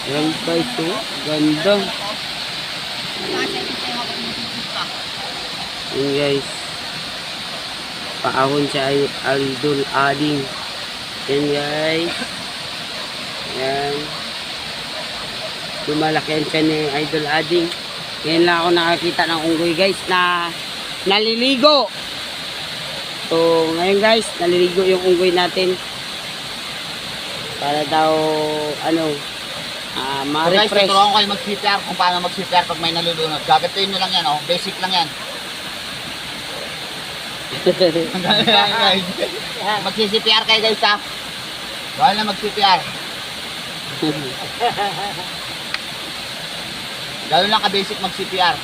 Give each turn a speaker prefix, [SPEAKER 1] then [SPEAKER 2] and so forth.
[SPEAKER 1] Ayan guys, oh. Ganda. Ayan guys. Paahon siya ay Idol Ading. Ayan guys. Ayan. Lumalaki yan siya ni Idol Ading. Ngayon lang ako nakakita ng unggoy guys na naliligo. So ngayon guys, naliligo yung unggoy natin. Para daw ano,
[SPEAKER 2] Guys,
[SPEAKER 1] ma-refresh.
[SPEAKER 2] tuturuan ko kayo mag-CPR kung paano mag-CPR pag may nalulunod. Gagawin nyo lang yan, oh. Basic lang yan. Guys, mag-CPR kayo guys, ha. Bawal na mag-CPR. Gano'n lang ka-basic mag-CPR.